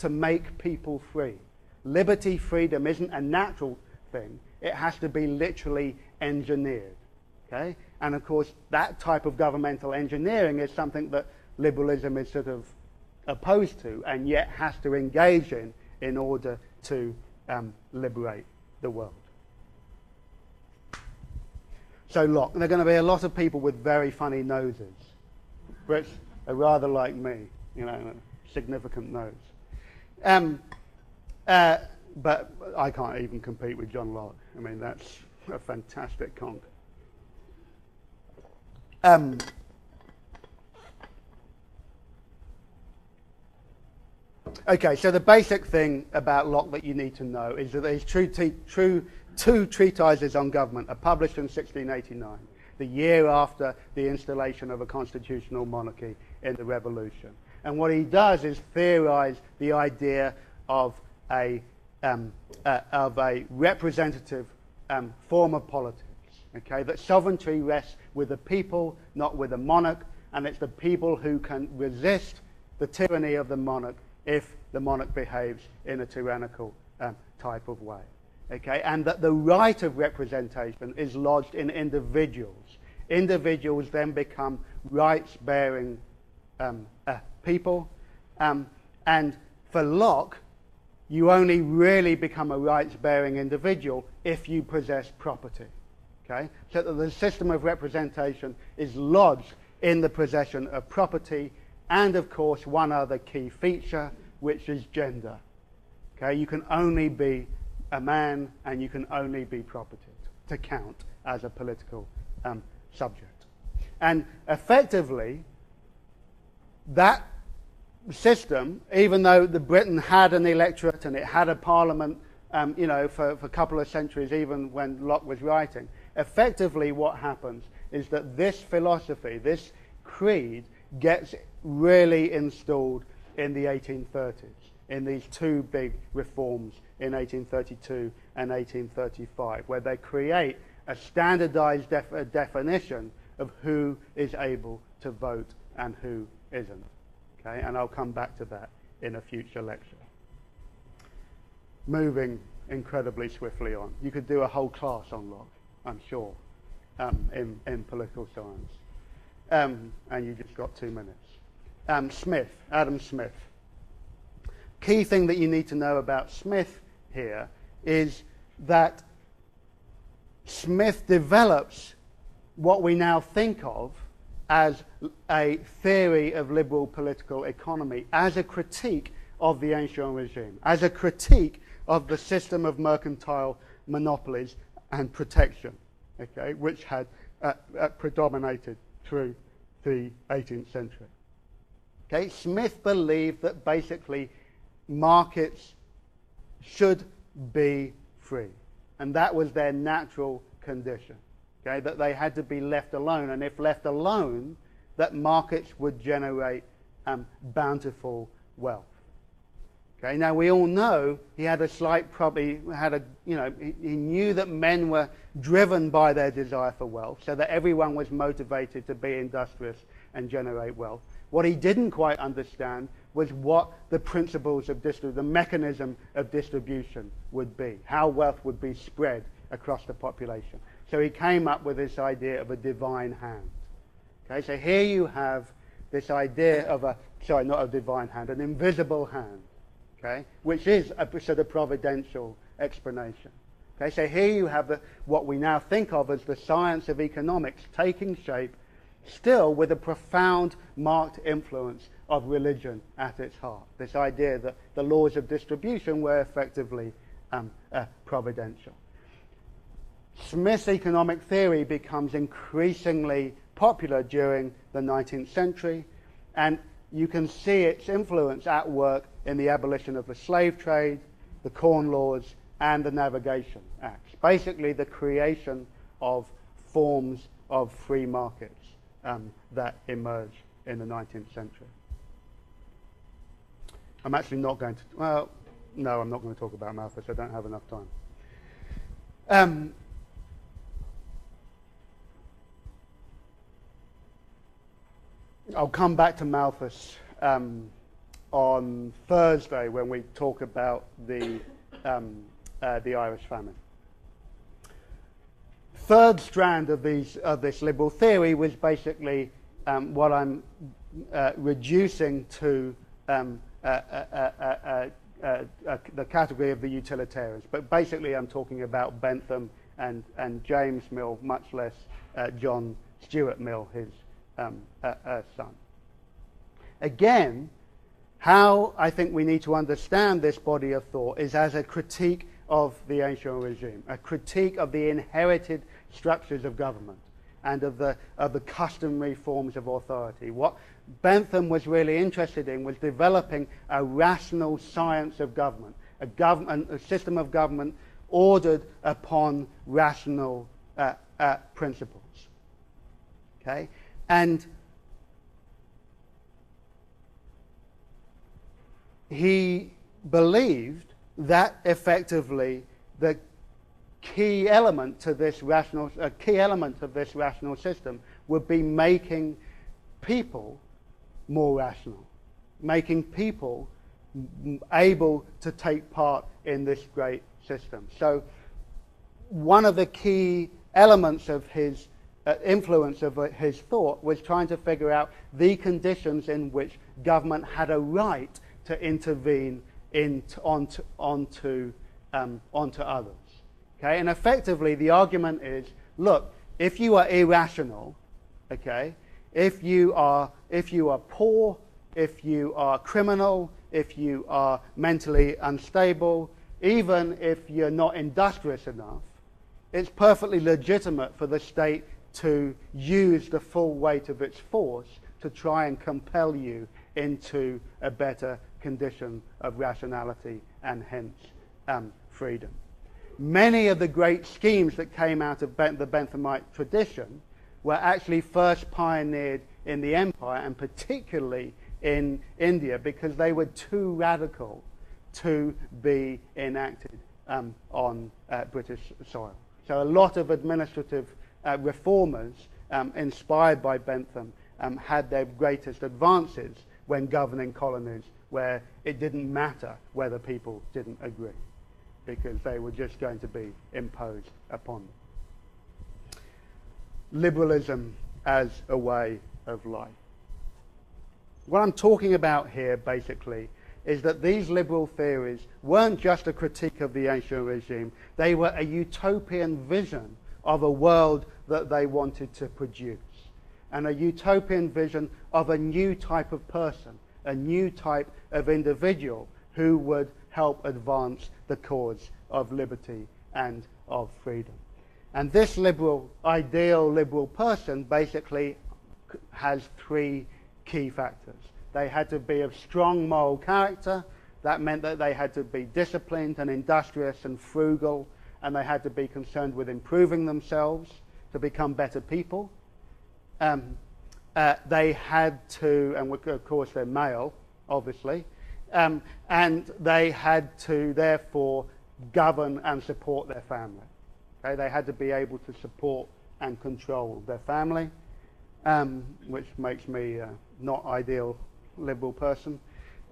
to make people free. Liberty, freedom isn't a natural thing. It has to be literally engineered. Okay? And of course, that type of governmental engineering is something that liberalism is sort of opposed to and yet has to engage in order to liberate the world. So Locke, there are going to be a lot of people with very funny noses, which are rather like me, you know, a significant nose. But I can't even compete with John Locke. I mean, that's a fantastic conk. Okay, so the basic thing about Locke that you need to know is that his two treatises on government are published in 1689, the year after the installation of a constitutional monarchy in the Revolution. And what he does is theorize the idea of a representative form of politics. Okay, that sovereignty rests with the people, not with the monarch, and it's the people who can resist the tyranny of the monarch if the monarch behaves in a tyrannical type of way. Okay, and that the right of representation is lodged in individuals. Individuals then become rights-bearing people, and for Locke, you only really become a rights-bearing individual if you possess property. Okay? So that the system of representation is lodged in the possession of property, and of course one other key feature, which is gender. Okay? You can only be a man and you can only be property to count as a political subject. And effectively, that system, even though Britain had an electorate and it had a parliament, you know, for a couple of centuries, even when Locke was writing, effectively what happens is that this philosophy, this creed, gets really installed in the 1830s, in these two big reforms in 1832 and 1835, where they create a standardized definition of who is able to vote and who isn't. Okay, and I'll come back to that in a future lecture. Moving incredibly swiftly on. You could do a whole class on Locke, I'm sure, in political science. And you just got 2 minutes. Smith, Adam Smith. Key thing that you need to know about Smith here is that Smith develops what we now think of as a theory of liberal political economy, as a critique of the ancient regime, as a critique of the system of mercantile monopolies and protection, okay, which had predominated through the 18th century. Okay, Smith believed that basically markets should be free, and that was their natural condition. Okay, that they had to be left alone, and if left alone, that markets would generate bountiful wealth. Okay, now we all know he had a slight probably had a he knew that men were driven by their desire for wealth, so that everyone was motivated to be industrious and generate wealth. What he didn't quite understand was what the principles of the mechanism of distribution would be, how wealth would be spread across the population. So he came up with this idea of a divine hand. Okay, so here you have this idea of not a divine hand, an invisible hand, okay, which is a sort of providential explanation. Okay, so here you have what we now think of as the science of economics taking shape, still with a profound, marked influence of religion at its heart. This idea that the laws of distribution were effectively providential. Smith's economic theory becomes increasingly popular during the 19th century, and you can see its influence at work in the abolition of the slave trade, the Corn Laws, and the Navigation Acts. Basically, the creation of forms of free markets that emerge in the 19th century. I'm actually not going to... Well, no, I'm not going to talk about Malthus. I don't have enough time. I'll come back to Malthus on Thursday when we talk about the Irish famine. Third strand of this liberal theory was basically what I'm reducing to the category of the utilitarians. But basically I'm talking about Bentham and James Mill, much less John Stuart Mill, his son. Again, how I think we need to understand this body of thought is as a critique of the ancient regime, a critique of the inherited structures of government and of the customary forms of authority. What Bentham was really interested in was developing a rational science of government, a system of government ordered upon rational principles. Okay, and he believed that effectively the key element of this rational system would be making people more rational, making people able to take part in this great system. So one of the key elements of his influence of his thought was trying to figure out the conditions in which government had a right to intervene onto others. Okay, and effectively the argument is, look, if you are irrational, okay, if you are poor, if you are criminal, if you are mentally unstable, even if you're not industrious enough, it's perfectly legitimate for the state to use the full weight of its force to try and compel you into a better condition of rationality and hence freedom. Many of the great schemes that came out of the Benthamite tradition were actually first pioneered in the empire and particularly in India because they were too radical to be enacted on British soil. So a lot of administrative reformers inspired by Bentham had their greatest advances when governing colonies where it didn't matter whether people didn't agree because they were just going to be imposed upon them. Liberalism as a way of life. What I'm talking about here basically is that these liberal theories weren't just a critique of the ancient regime, they were a utopian vision of a world that they wanted to produce, and a utopian vision of a new type of person, a new type of individual who would help advance the cause of liberty and of freedom. And this ideal liberal person basically has three key factors. They had to be of strong moral character. That meant that they had to be disciplined and industrious and frugal, and they had to be concerned with improving themselves to become better people. They had to, and of course they're male, obviously, and they had to therefore govern and support their family. Okay? They had to be able to support and control their family, which makes me not ideal liberal person.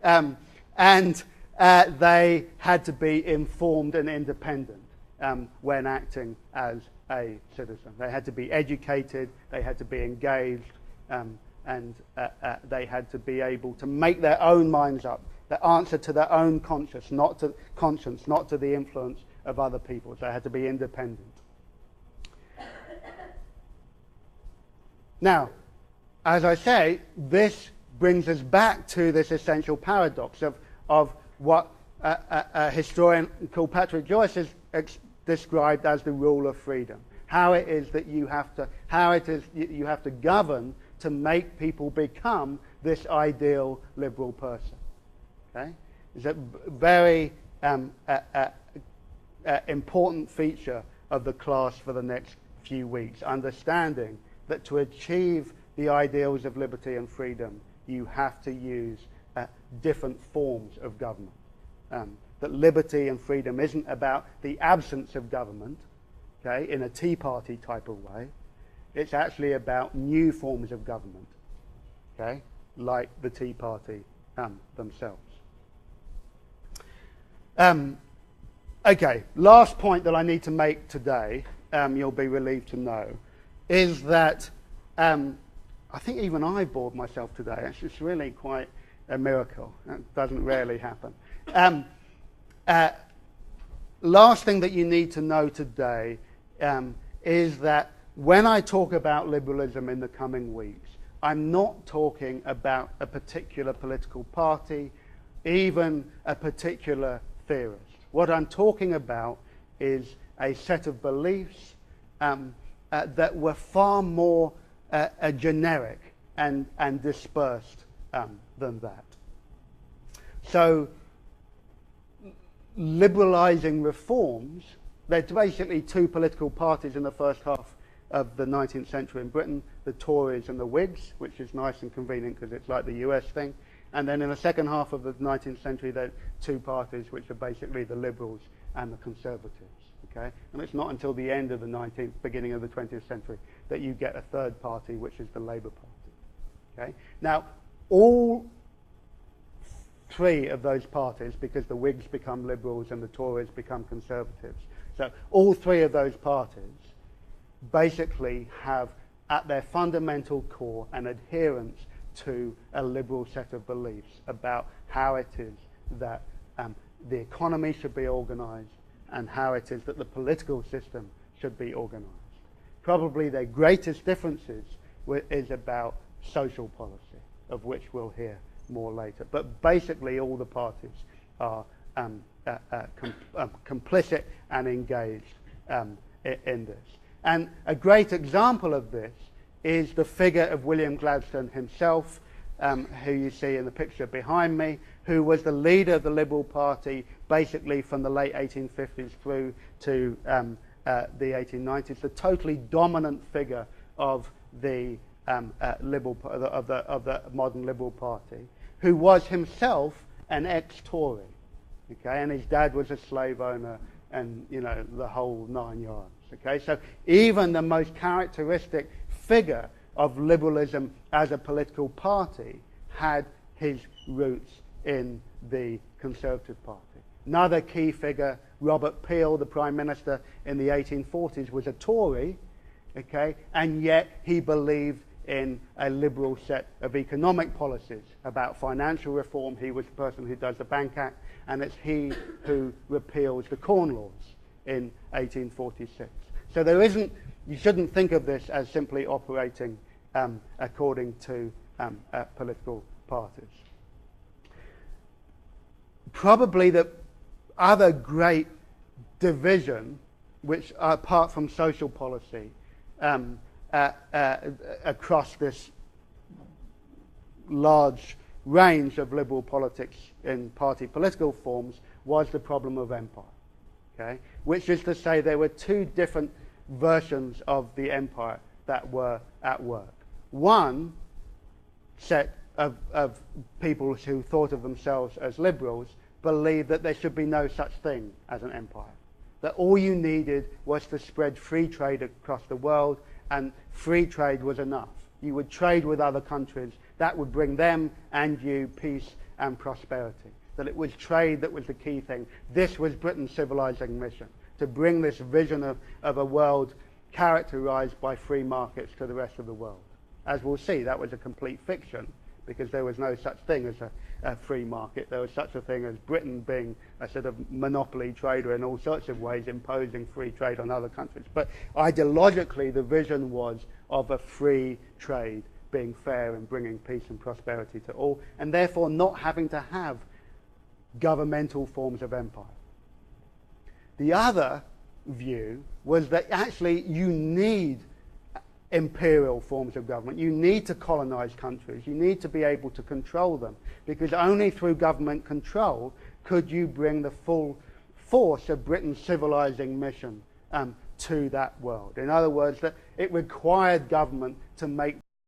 And they had to be informed and independent when acting as a citizen. They had to be educated, they had to be engaged, and they had to be able to make their own minds up, the answer to their own conscience, not to the influence of other people. So they had to be independent. Now, as I say, this brings us back to this essential paradox of what a historian called Patrick Joyce has described as the rule of freedom. How it is that you have to govern to make people become this ideal liberal person. Okay, it's a very important feature of the class for the next few weeks. Understanding that to achieve the ideals of liberty and freedom, you have to use different forms of government. That liberty and freedom isn't about the absence of government, okay, in a Tea Party type of way. It's actually about new forms of government, okay, like the Tea Party themselves. Okay, last point that I need to make today, you'll be relieved to know, is that I think even I bored myself today. It's really quite a miracle. That doesn't rarely happen. Last thing that you need to know today is that when I talk about liberalism in the coming weeks, I'm not talking about a particular political party, even a particular theorist. What I'm talking about is a set of beliefs that were far more generic and dispersed than that. So, liberalising reforms, there's basically two political parties in the first half of the 19th century in Britain, the Tories and the Whigs, which is nice and convenient because it's like the US thing. And then in the second half of the 19th century, there are two parties, which are basically the Liberals and the Conservatives. Okay? And it's not until the end of the 19th, beginning of the 20th century, that you get a third party, which is the Labour Party. Okay? Now, all three of those parties, because the Whigs become Liberals and the Tories become Conservatives, so all three of those parties basically have at their fundamental core an adherence to a liberal set of beliefs about how it is that the economy should be organised and how it is that the political system should be organised. Probably their greatest differences is about social policy, of which we'll hear more later. But basically all the parties are complicit and engaged in this. And a great example of this is the figure of William Gladstone himself, who you see in the picture behind me, who was the leader of the Liberal Party basically from the late 1850s through to the 1890s, the totally dominant figure of the the modern Liberal Party, who was himself an ex-Tory, okay, and his dad was a slave owner, and you know the whole 9 yards. Okay, so even the most characteristic figure of liberalism as a political party had his roots in the Conservative Party. Another key figure, Robert Peel, the Prime Minister in the 1840s, was a Tory, okay, and yet he believed in a liberal set of economic policies about financial reform. He was the person who does the Bank Act, and it's he who repeals the Corn Laws in 1846. So there isn't, you shouldn't think of this as simply operating according to political parties. Probably the other great division, which apart from social policy, across this large range of liberal politics in party political forms, was the problem of empire. Okay? Which is to say there were two different versions of the empire that were at work. One set of people who thought of themselves as liberals believed that there should be no such thing as an empire. That all you needed was to spread free trade across the world, and free trade was enough. You would trade with other countries. That would bring them and you peace and prosperity. That it was trade that was the key thing. This was Britain's civilizing mission, to bring this vision of a world characterized by free markets to the rest of the world. As we'll see, that was a complete fiction, because there was no such thing as a free market. There was such a thing as Britain being a sort of monopoly trader in all sorts of ways, imposing free trade on other countries. But ideologically, the vision was of a free trade being fair and bringing peace and prosperity to all, and therefore not having to have governmental forms of empire. The other view was that actually you need imperial forms of government. You need to colonize countries. You need to be able to control them, because only through government control could you bring the full force of Britain's civilizing mission to that world. In other words, that it required government to make